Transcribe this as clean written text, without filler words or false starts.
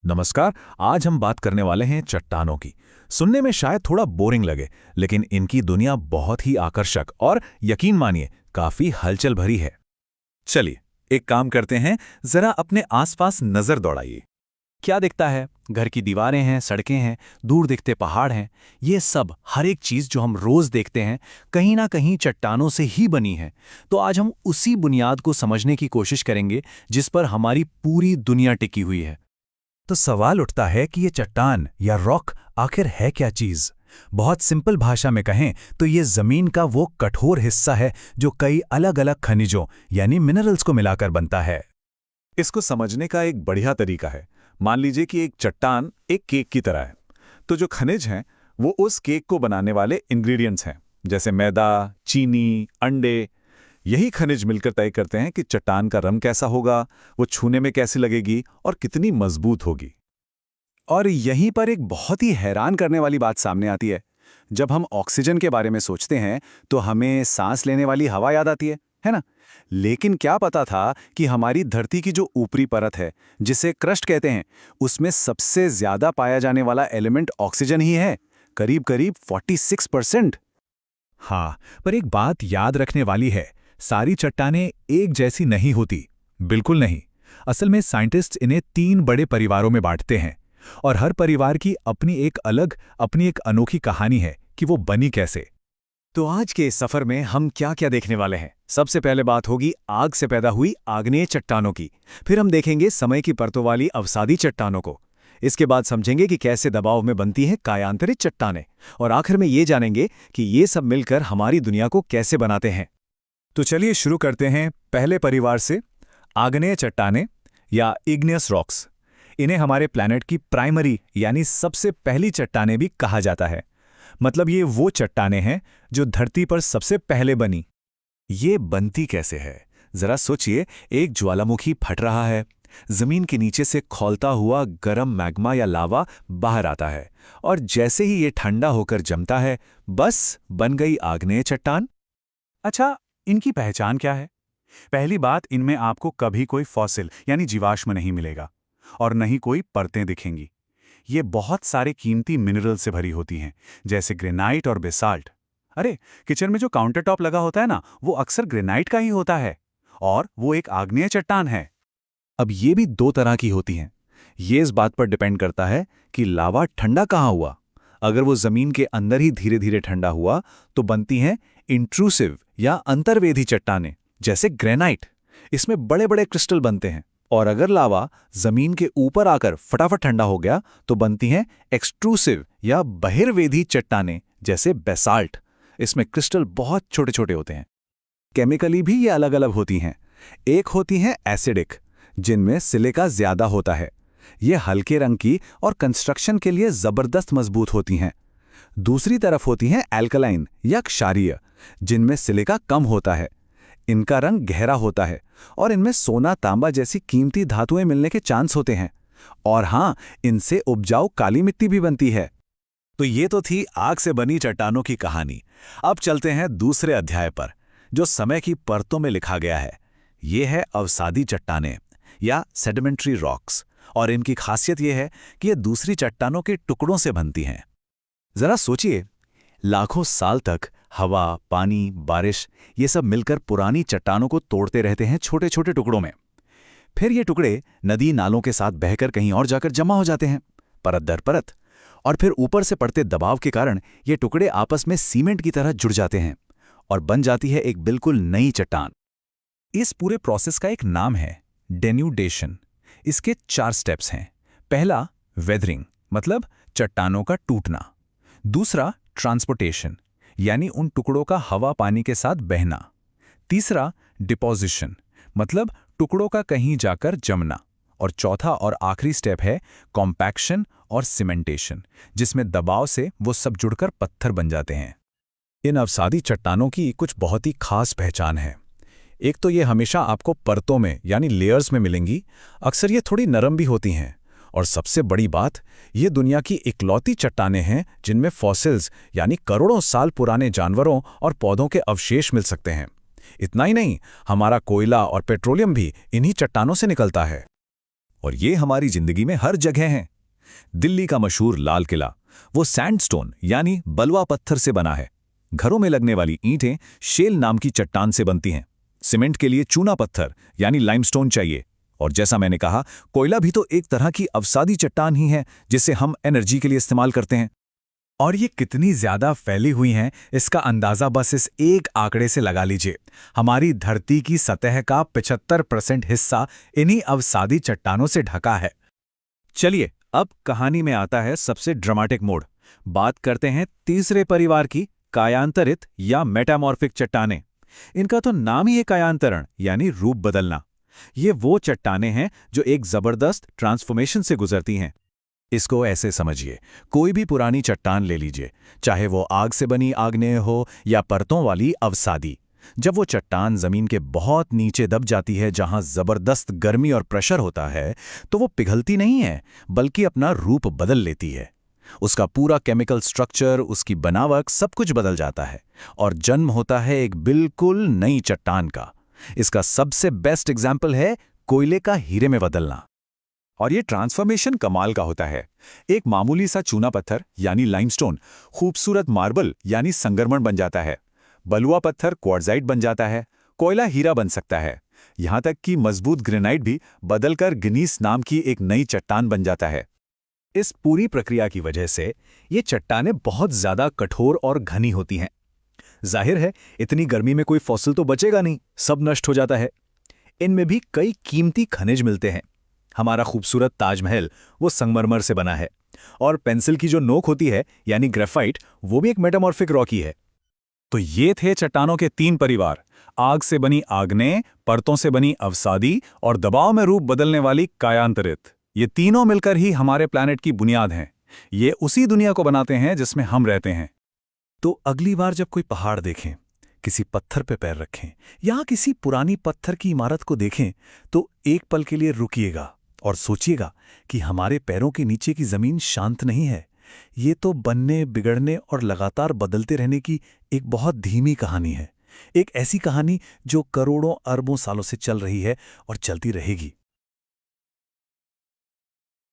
नमस्कार। आज हम बात करने वाले हैं चट्टानों की। सुनने में शायद थोड़ा बोरिंग लगे, लेकिन इनकी दुनिया बहुत ही आकर्षक और यकीन मानिए काफी हलचल भरी है। चलिए एक काम करते हैं, जरा अपने आसपास नजर दौड़ाइए। क्या दिखता है? घर की दीवारें हैं, सड़कें हैं, दूर दिखते पहाड़ हैं। ये सब, हर एक चीज जो हम रोज देखते हैं, कहीं ना कहीं चट्टानों से ही बनी है। तो आज हम उसी बुनियाद को समझने की कोशिश करेंगे जिस पर हमारी पूरी दुनिया टिकी हुई है। तो सवाल उठता है कि ये चट्टान या रॉक आखिर है क्या चीज? बहुत सिंपल भाषा में कहें तो ये जमीन का वो कठोर हिस्सा है जो कई अलग अलग खनिजों यानी मिनरल्स को मिलाकर बनता है। इसको समझने का एक बढ़िया तरीका है। मान लीजिए कि एक चट्टान एक केक की तरह है, तो जो खनिज हैं वो उस केक को बनाने वाले इंग्रेडिएंट्स हैं, जैसे मैदा, चीनी, अंडे। यही खनिज मिलकर तय करते हैं कि चट्टान का रंग कैसा होगा, वो छूने में कैसी लगेगी और कितनी मजबूत होगी। और यहीं पर एक बहुत ही हैरान करने वाली बात सामने आती है। जब हम ऑक्सीजन के बारे में सोचते हैं तो हमें सांस लेने वाली हवा याद आती है ना? लेकिन क्या पता था कि हमारी धरती की जो ऊपरी परत है, जिसे क्रस्ट कहते हैं, उसमें सबसे ज्यादा पाया जाने वाला एलिमेंट ऑक्सीजन ही है, करीब करीब 46%। हाँ, पर एक बात याद रखने वाली है, सारी चट्टानें एक जैसी नहीं होती। बिल्कुल नहीं। असल में साइंटिस्ट्स इन्हें 3 बड़े परिवारों में बांटते हैं, और हर परिवार की अपनी एक अनोखी कहानी है कि वो बनी कैसे। तो आज के इस सफर में हम क्या क्या देखने वाले हैं? सबसे पहले बात होगी आग से पैदा हुई आग्नेय चट्टानों की। फिर हम देखेंगे समय की परतों वाली अवसादी चट्टानों को। इसके बाद समझेंगे कि कैसे दबाव में बनती हैं कायांतरित चट्टानें। और आखिर में ये जानेंगे कि ये सब मिलकर हमारी दुनिया को कैसे बनाते हैं। तो चलिए शुरू करते हैं पहले परिवार से, आग्नेय चट्टानें या इग्नियस रॉक्स। इन्हें हमारे प्लैनेट की प्राइमरी यानी सबसे पहली चट्टानें भी कहा जाता है। मतलब ये वो चट्टानें हैं जो धरती पर सबसे पहले बनी। ये बनती कैसे है? जरा सोचिए, एक ज्वालामुखी फट रहा है, जमीन के नीचे से खौलता हुआ गर्म मैग्मा या लावा बाहर आता है, और जैसे ही ये ठंडा होकर जमता है, बस बन गई आग्नेय चट्टान। अच्छा, इनकी पहचान क्या है? पहली बात, इनमें आपको कभी कोई फॉसिल यानी जीवाश्म नहीं मिलेगा और न ही कोई परतें दिखेंगी। ये बहुत सारे कीमती मिनरल से भरी होती हैं, जैसे ग्रेनाइट और बेसाल्ट। अरे, किचन में जो काउंटर टॉप लगा होता है ना, वो अक्सर ग्रेनाइट का ही होता है, और वो एक आग्नेय चट्टान है। अब ये भी 2 तरह की होती हैं। ये इस बात पर डिपेंड करता है कि लावा ठंडा कहाँ हुआ। अगर वो जमीन के अंदर ही धीरे धीरे ठंडा हुआ तो बनती हैं इंट्रूसिव या अंतर्वेधी चट्टानें, जैसे ग्रेनाइट। इसमें बड़े बड़े क्रिस्टल बनते हैं। और अगर लावा जमीन के ऊपर आकर फटाफट ठंडा हो गया तो बनती हैं एक्सट्रूसिव या बहिर्वेधी चट्टानें, जैसे बेसाल्ट। इसमें क्रिस्टल बहुत छोटे छोटे होते हैं। केमिकली भी ये अलग अलग होती हैं। एक होती हैं एसिडिक, जिनमें सिलिका ज्यादा होता है। ये हल्के रंग की और कंस्ट्रक्शन के लिए जबरदस्त मजबूत होती हैं। दूसरी तरफ होती हैं एल्कलाइन या क्षारीय, जिनमें सिलिका कम होता है। इनका रंग गहरा होता है और इनमें सोना, तांबा जैसी कीमती धातुएं मिलने के चांस होते हैं। और हाँ, इनसे उपजाऊ काली मिट्टी भी बनती है। तो ये तो थी आग से बनी चट्टानों की कहानी। अब चलते हैं दूसरे अध्याय पर, जो समय की परतों में लिखा गया है। ये है अवसादी चट्टानें या सेडिमेंट्री रॉक्स, और इनकी खासियत यह है कि ये दूसरी चट्टानों के टुकड़ों से बनती हैं। जरा सोचिए, लाखों साल तक हवा, पानी, बारिश ये सब मिलकर पुरानी चट्टानों को तोड़ते रहते हैं छोटे छोटे टुकड़ों में। फिर ये टुकड़े नदी नालों के साथ बहकर कहीं और जाकर जमा हो जाते हैं, परत दर परत। और फिर ऊपर से पड़ते दबाव के कारण ये टुकड़े आपस में सीमेंट की तरह जुड़ जाते हैं और बन जाती है एक बिल्कुल नई चट्टान। इस पूरे प्रोसेस का एक नाम है डेन्यूडेशन। इसके 4 स्टेप्स हैं। पहला, वेदरिंग, मतलब चट्टानों का टूटना। दूसरा, ट्रांसपोर्टेशन, यानी उन टुकड़ों का हवा पानी के साथ बहना। तीसरा, डिपोजिशन, मतलब टुकड़ों का कहीं जाकर जमना। और चौथा और आखिरी स्टेप है कॉम्पैक्शन और सीमेंटेशन, जिसमें दबाव से वो सब जुड़कर पत्थर बन जाते हैं। इन अवसादी चट्टानों की कुछ बहुत ही खास पहचान है। एक तो ये हमेशा आपको परतों में यानी लेयर्स में मिलेंगी। अक्सर ये थोड़ी नरम भी होती हैं। और सबसे बड़ी बात, ये दुनिया की इकलौती चट्टानें हैं जिनमें फॉसिल्स यानी करोड़ों साल पुराने जानवरों और पौधों के अवशेष मिल सकते हैं। इतना ही नहीं, हमारा कोयला और पेट्रोलियम भी इन्हीं चट्टानों से निकलता है। और ये हमारी जिंदगी में हर जगह हैं। दिल्ली का मशहूर लाल किला, वो सैंडस्टोन यानी बलुआ पत्थर से बना है। घरों में लगने वाली ईंटें शेल नाम की चट्टान से बनती हैं। सीमेंट के लिए चूना पत्थर यानी लाइमस्टोन चाहिए। और जैसा मैंने कहा, कोयला भी तो एक तरह की अवसादी चट्टान ही है जिसे हम एनर्जी के लिए इस्तेमाल करते हैं। और ये कितनी ज्यादा फैली हुई हैं, इसका अंदाजा बस इस एक आंकड़े से लगा लीजिए। हमारी धरती की सतह का 75% हिस्सा इन्हीं अवसादी चट्टानों से ढका है। चलिए, अब कहानी में आता है सबसे ड्रामेटिक मोड़। बात करते हैं तीसरे परिवार की, कायांतरित या मेटामॉर्फिक चट्टानें। इनका तो नाम ही है कायांतरण यानी रूप बदलना। ये वो चट्टानें हैं जो एक जबरदस्त ट्रांसफॉर्मेशन से गुजरती हैं। इसको ऐसे समझिए, कोई भी पुरानी चट्टान ले लीजिए, चाहे वो आग से बनी आग्नेय हो या परतों वाली अवसादी। जब वो चट्टान जमीन के बहुत नीचे दब जाती है, जहां जबरदस्त गर्मी और प्रेशर होता है, तो वो पिघलती नहीं है, बल्कि अपना रूप बदल लेती है। उसका पूरा केमिकल स्ट्रक्चर, उसकी बनावट, सब कुछ बदल जाता है और जन्म होता है एक बिल्कुल नई चट्टान का। इसका सबसे बेस्ट एग्जाम्पल है कोयले का हीरे में बदलना। और ये ट्रांसफॉर्मेशन कमाल का होता है। एक मामूली सा चूना पत्थर यानी लाइमस्टोन खूबसूरत मार्बल यानी संगमरमर बन जाता है। बलुआ पत्थर क्वार्ट्जाइट बन जाता है। कोयला हीरा बन सकता है। यहां तक कि मजबूत ग्रेनाइट भी बदलकर ग्नीस नाम की एक नई चट्टान बन जाता है। इस पूरी प्रक्रिया की वजह से ये चट्टानें बहुत ज्यादा कठोर और घनी होती हैं। जाहिर है, इतनी गर्मी में कोई फॉसिल तो बचेगा नहीं, सब नष्ट हो जाता है। इनमें भी कई कीमती खनिज मिलते हैं। हमारा खूबसूरत ताजमहल वो संगमरमर से बना है, और पेंसिल की जो नोक होती है यानी ग्रेफाइट, वो भी एक मेटामॉर्फिक रॉक ही है। तो ये थे चट्टानों के 3 परिवार: आग से बनी आग्नेय, परतों से बनी अवसादी और दबाव में रूप बदलने वाली कायांतरित। ये तीनों मिलकर ही हमारे प्लैनेट की बुनियाद हैं। ये उसी दुनिया को बनाते हैं जिसमें हम रहते हैं। तो अगली बार जब कोई पहाड़ देखें, किसी पत्थर पे पैर रखें या किसी पुरानी पत्थर की इमारत को देखें, तो एक पल के लिए रुकिएगा और सोचिएगा कि हमारे पैरों के नीचे की जमीन शांत नहीं है। ये तो बनने, बिगड़ने और लगातार बदलते रहने की एक बहुत धीमी कहानी है। एक ऐसी कहानी जो करोड़ों अरबों सालों से चल रही है और चलती रहेगी।